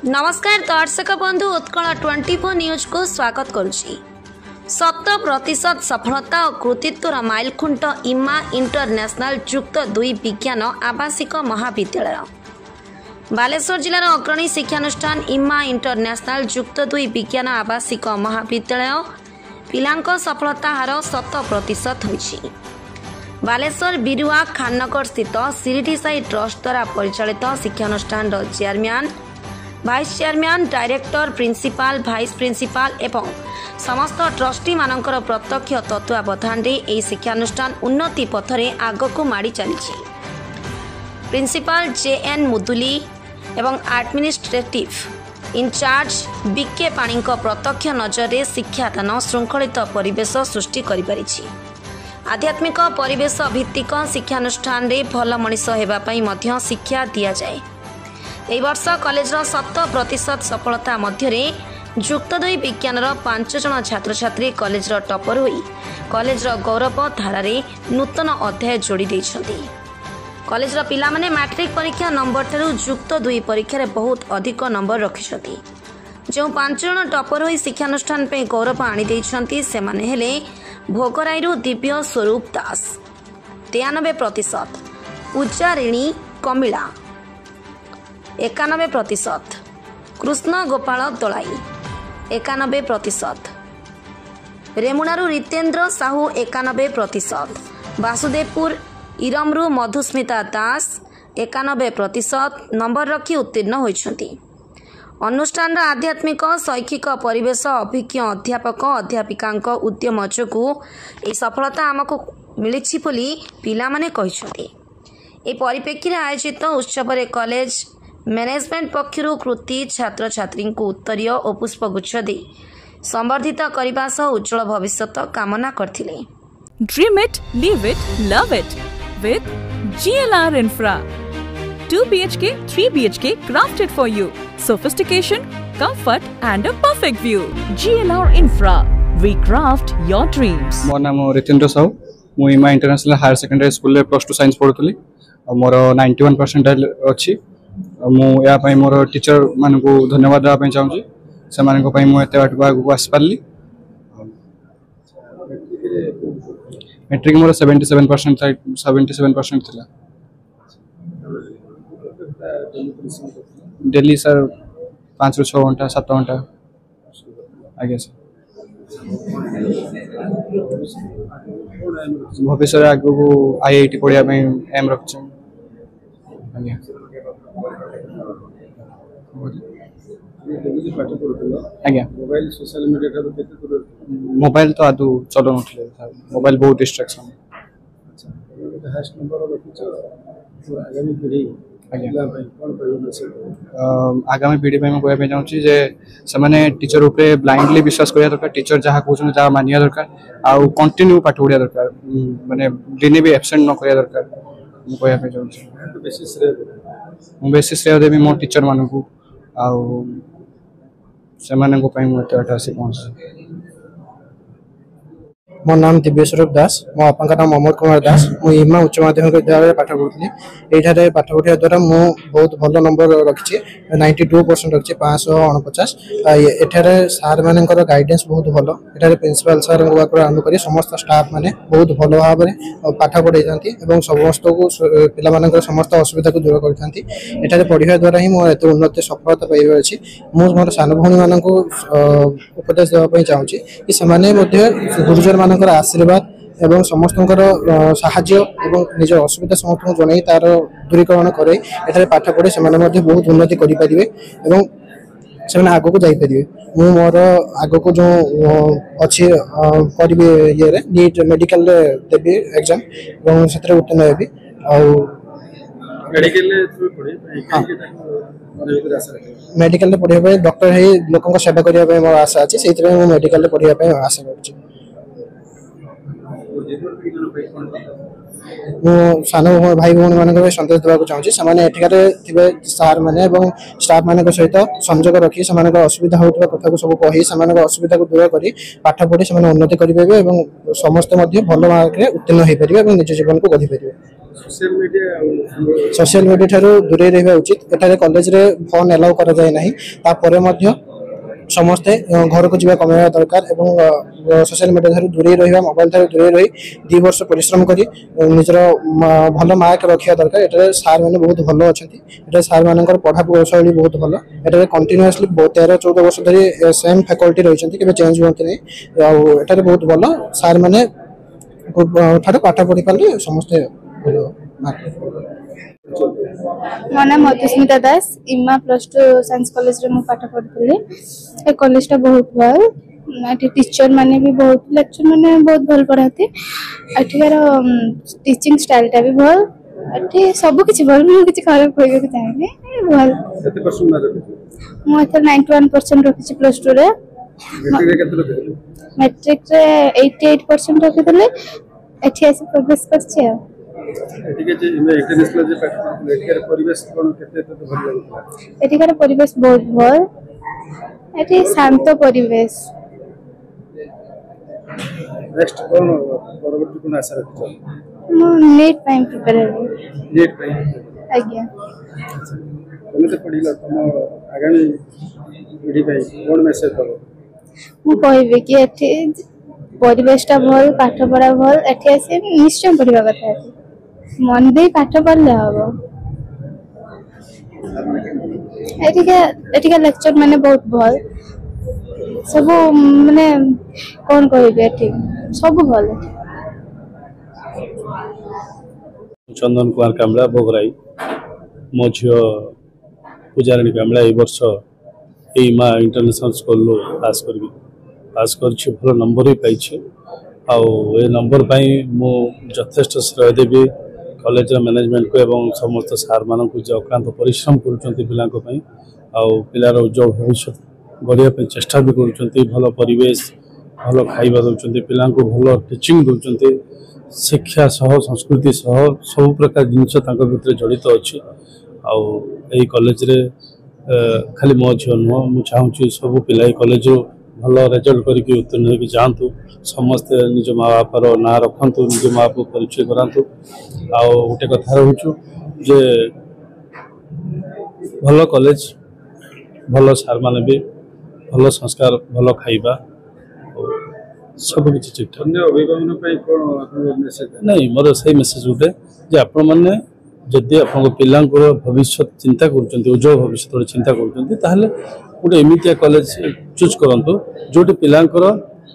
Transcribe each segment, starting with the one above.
नमस्कार दर्शक बंधु उत्कल 24 न्यूज को स्वागत करुच्ची। 100% सफलता और कृतित्वर माइलखुंट इमा इंटरनेशनल युक्त 2 विज्ञान आवासिक महाविद्यालय बालेश्वर जिलार अग्रणी शिक्षानुष्ठान इमा इंटरनेशनल युक्त 2 विज्ञान आवासिक महाविद्यालय पिलांक सफलता हार 100% होइछि। बालेश्वर बिरुआ खाननगर स्थित सिरिडी साई ट्रस्ट द्वारा परिचालित शिक्षानुष्ठान chairman vice chairman director principal vice principal एवं समस्त ट्रस्टी मानकर प्रत्यक्ष तत्वावधान रे शिक्षानुष्ठान उन्नति पथरे आगको माड़ी चली। प्रिंसिपाल JN मुदुली एवं एडमिनिस्ट्रेटिव इंचार्ज बीके पाणी प्रत्यक्ष नजर रे शिक्षादान श्रृंखलित परिवेश सृष्टि करि परिछि। आध्यात्मिक परिवेश भित्तिक शिक्षानुष्ठान रे भल मनीष हेबा पई मध्य शिक्षा दिया जाए। ए वर्ष कॉलेज 100% सफलता मध्य युक्त 2 विज्ञान 5 जन छात्र छात्री कॉलेज टॉपर होई कॉलेज गौरव धारा नूतन अध्याय जोड़ी देइछन्ति। कॉलेज पिला माने मैट्रिक परीक्षा नंबर ठारू युक्त 2 परीक्षा रे बहुत अधिक नंबर रखिछन्ति। जो 5 जन टॉपर होई शिक्षानुष्ठान पे गौरव आनी देइछन्ति से माने हेले भोगराईरू दिव्य स्वरूप दास 93%, पूजारिणी कमिला 91%, कृष्ण गोपाल दलाई 91%, रेमुणारू रितेन्द्र साहू 91%, वासुदेवपुर इरमरू मधुस्मिता दास 91% नंबर रखी उत्तीर्ण होइछन्ति। अनुष्ठान आध्यात्मिक शैक्षिक परिवेश अभिज्ञ अध्यापक अध्यापिकांक उद्यम जोगु ए सफलता आमको मिलिछि बोली पिला माने कहिसथि। ए परिप्रेक्षी आयोजित उत्सव रे कॉलेज मैनेजमेंट पक्षरु कृति छात्र छात्री को उत्तरीय और पुष्पगुच्छ दे संवर्धित करने सह उज्जवल भविष्य कामना करथिले। Dream it, live it, love it with GLR Infra. 2 BHK, 3 BHK crafted for you. Sophistication, comfort and a perfect view. GLR Infra. We craft your dreams. मोर नाम रितेन्द्र साहू। मु इमा इंटरनेशनल हायर सेकेंडरी स्कूल रे +2 साइंस पढुतली। मोर 91% अछि। मु या पई मोर teacher मान को धन्यवाद देबा पई चाहूची। से मान को पई मु एते बाटवा को आस पारली। मैट्रिक मोर 77% थिला। डेली सर 5 ରୁ 6 घंटा 7 घंटा आगे सर भविष्य आगे को IIT पढ़िया में एम रखछ। आगे आगे मोबाइल सोशल मीडिया का केते दूर मोबाइल तो आदु चलो नथले मोबाइल बहुत डिस्ट्रैक्शन। अच्छा हाईएस्ट नंबर रखछ आगामी पीढ़ी आगामी पीढ़ी में कहना चाहूँगी जे से टीचर उपरे ब्लाइंडली विश्वास करिया दरकार। टीचर जहाँ कहते जहाँ मानिया दरकार आउ कंटिन्यू पाठ पढ़िया दरकार माने दिने भी एब्सेंट न करिया दरकार। कहना चाहूँगी बेसी श्रेय देवी मो टीचर मान को आउ से आसी पहुँच। मो नाम दिव्यस्वरूप दास। मो आपका नाम अमर कुमार दास। मु इमा उच्च माध्यमिक विद्यालय पाठ पढ़ुली। एठारे पाठ पढ़िया द्वारा मु बहुत भल नंबर रखिछि 92% रखिछि 549। एठारे सार मानकर गाइडेंस बहुत भलो। एठारे प्रिंसिपल सर को आरंभ करी समस्त स्टाफ माने बहुत भलो भाव में पाठ पढ़ाई थांती एवं समस्त को पिला मानकर समस्त असुविधा को दूर करथांती। एठारे पढ़िया द्वारा ही मो एते उन्नति सफलता पाइबे अछि। मु मोर सान भौणी माननको उपदेश देबा पई चाहूछि कि समाने मध्ये गुरुजन आशीर्वाद एवं समस्त साहाय्य एवं निज असुविधा समस्त जन तार दूरीकरण करे एठारे पाठ पढ़े से बहुत उन्नति करें एवं से आग को जापर। मु मोर आग को जो अच्छी करी ये नीट मेडिकल देवी एग्जाम और से उत्तीर्ण हेबी। मेडिकल पढ़ाई डॉक्टर है लोक सेवा करने मोर आशा अच्छी से मेडिकल पढ़ाई आशा कर। सान भाई भौणी मान सन्देश देवाक चाहूँगी से सार मैंने स्टाफ मान सहित संजोग रखी से असुविधा होता कथा को सब कही से असुविधा को दूर कर पाठ पढ़ी से उन्नति करेंगे और समस्त भल मार्क उत्तीर्ण हो पारे निज जीवन को गढ़ी पारे। सोशल मीडिया ठारू दूरे रहा उचित एठारे कॉलेज रे फोन एलाउ करा जाए नहीं तापरे मध्य समस्ते घर को जीवा कमाया दरकार एवं सोशल मीडिया ठारू दूरे रहिबा मोबाइल ठारू दूरे रही 2 वर्ष परिश्रम करी निजर भलो मार्क रखिया दरकार एठारे सार माने बहुत भलो अछंती एठारे सार मानकर पढ़ा शैली बहुत भलो एठारे कंटीन्यूअसली 13-14 वर्ष धरि सेम फैकल्टी रहिसंती केबे चेंज होंती नै एठारे बहुत भलो सार माने ठारू पाठ पढ़ी पाले समस्ते भलो मार्क मो नाम मधुस्मिता दास इमा +2 साइंस कॉलेज रे मु पाठ पढ़थली ए कॉलेज टा बहुत भल एठी टीचर माने भी बहुत लेक्चर माने बहुत भल पढ़ाते एठिकार टीचिंग स्टाइल टा भी भल एठी सब कुछ भल मु किछ खराब कहबे के चाहे भल कते परसेंट मार्क मु एथर 91% रखिछि +2 रे मैट्रिक रे 88% रखितले एठी आसी प्रोग्रेस करछि एटिके जे इंटरनेशनल जे एटिके परिवेश कोन केते तो भल लागला एटिकार परिवेश बहुत भल एठी शांत परिवेश नेक्स्ट कोन परवर्ती कोन आशा रखछ मु नेट टाइम प्रिपेयर हेबो नेट पे आज्ञा तमे तो पढिला तम आगामी पीढ़ी पे कोन मैसेज दबो मु कहबे कि एठी परिवेश टा भल पाठ पढ़ा भल एठी आसे निश्चय पढ़िबा कथा एठी मन दे पाठ पढ़ले हबो एठी का लेक्चर माने बहुत भल सब माने कोन कहबे एठी सब भल चंदन कुमार कामड़ा बोगराई मो झियो पूजाराणी कामड़ा ए वर्ष एमा इंटरनेशनल स्कूल पास कर भल नंबर भी पाई ए नंबर पाई मु यथेष्ट श्रेय देवी कॉलेज मैनेजमेंट को एवं समस्त सार मान जो अक्लांत परिश्रम पिलार उज्जवल भविष्य गढ़ा चेष्टा भी कर भल परिवेश भल खाइबा दौरान पिला भल टीचिंग दौरान शिक्षा सह संस्कृति सह सब प्रकार जिनस भीतर जड़ित अच्छी आई कॉलेज रे खाली मो झील नुह मुझे चाहूँगी सब पिला कॉलेज भल रेजल्ट करके उत्तीर्ण होकर जातु समस्ते निज माँ बापार ना रखु निज माँ बाप परिचय करातु गोटे कथा रोचु जे भल कॉलेज भल सार मान भी भल संस्कार भल खाइबा सब किसी ठीक ठाक नहीं मोर से मेसेज गोटे जे आपण मैंने जदि आप पिला भविष्य चिंता कर उज्जवल भविष्य चिंता कर गोटे एमतिया कॉलेज चूज करूँ जो पिलांकर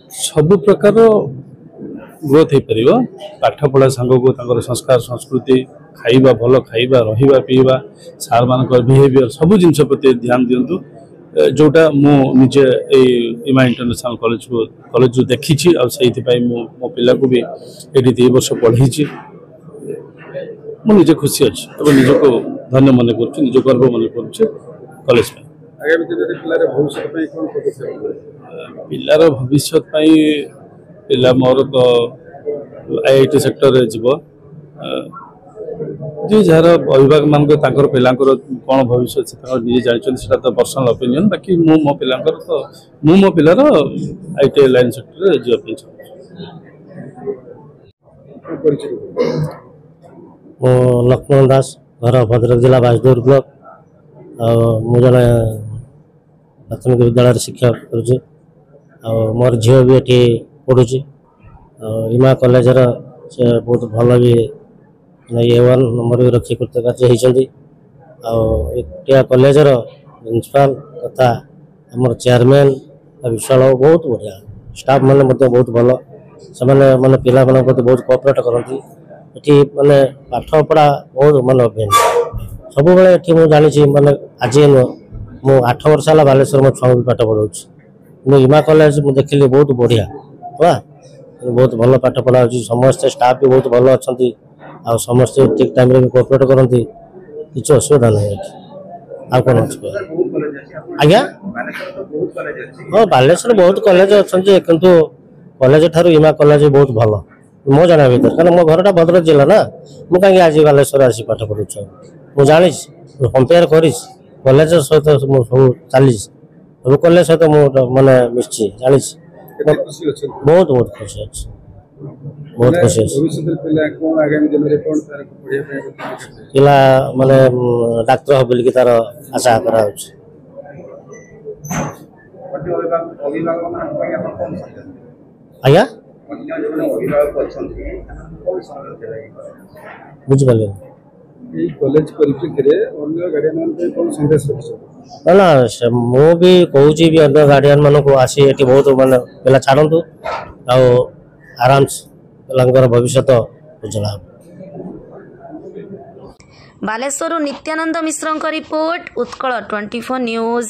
सब प्रकार ग्रोथ हो पार पाठ पढ़ा सांग को संस्कार संस्कृति खाइबा भल खाइबा रहिबा पीवा सार मान बिहेवियर सब जिनस प्रति ध्यान दिंतु जोटा मु निजे इमा इंटरनेशनल कॉलेज जो देखी मो पिला को भी ये 2 वर्ष पढ़ी मुझे खुशी अच्छी और निजक धन्य मन कर गर्व मन कॉलेज पिलार भविष्य पिला मोर तो IIT सेक्टर जीव जी जार अभिभावक मान पिला कौन भविष्य निजे जानते तो पर्सनल ओपिनियन बाकी मो पिला तो मो पिलार IIT लाइन सेक्टर जीवाई मो लक्ष्मण दास घर भद्रक जिला बाजदौर ब्लॉक मु जन प्राथमिक विद्यालय शिक्षा करुचे मोर झील भी ये पढ़ुची इमा कॉलेज से बहुत भल भी A1 नंबर भी रखी कृतकार्य होती आटिया कॉलेज प्रिंसिपाल तथा आम चेयरमैन विशाल बहुत बढ़िया स्टाफ मैंने बहुत भल से मैंने पिला बहुत कोऑपरेट करती ये माने पाठ पढ़ा बहुत मन अभियान सब बेले ये जानी माने आज नुह मु 8 वर्ष है बालेश्वर मो छुआ भी पाठ पढ़ाऊँ इमा कॉलेज मुझे देखिली बहुत बढ़िया हाँ बहुत भल पाठ पढ़ा समस्ते स्टाफ भी बहुत भल अच्छा आ समस्ते ठीक टाइम रे कोऑपरेट करती किसी असुविधा नहीं आ कौन आज्ञा हाँ बालेश्वर बहुत कॉलेज अच्छा किंतु कॉलेज ठारू इमा कॉलेज बहुत भल मो जाना भर कारण मो घरटा भद्रक जिला ना मुझे कहीं आज बालेश्वर आसी पाठ पढ़ुच्छे मुझे जानी कंपेयर कर कॉलेज सहित सब चली सब कॉलेज सहित मुझे मानने मिशी जानी बहुत बहुत खुशी अच्छी। बहुत खुशी अछि भविष्य पिला कोन आगामी दिन रे कोन तार पढ़िया पे पिला माने डाक्टर हो बोल के तार आशा करा होछि आया बुझ गले এই কলেজ পরিপ্রেক্ষীরে অন্য গার্ডিয়ান মান কোন সন্দেশ রয়েছে ना मु भी कहूँ भी अन्य गार्डियन मान को आसी ये बहुत मानने पे छाड़ू आराम पे भविष्य उज्जवल बालेश्वर नित्यानंद मिश्र रिपोर्ट उत्कल 24 न्यूज।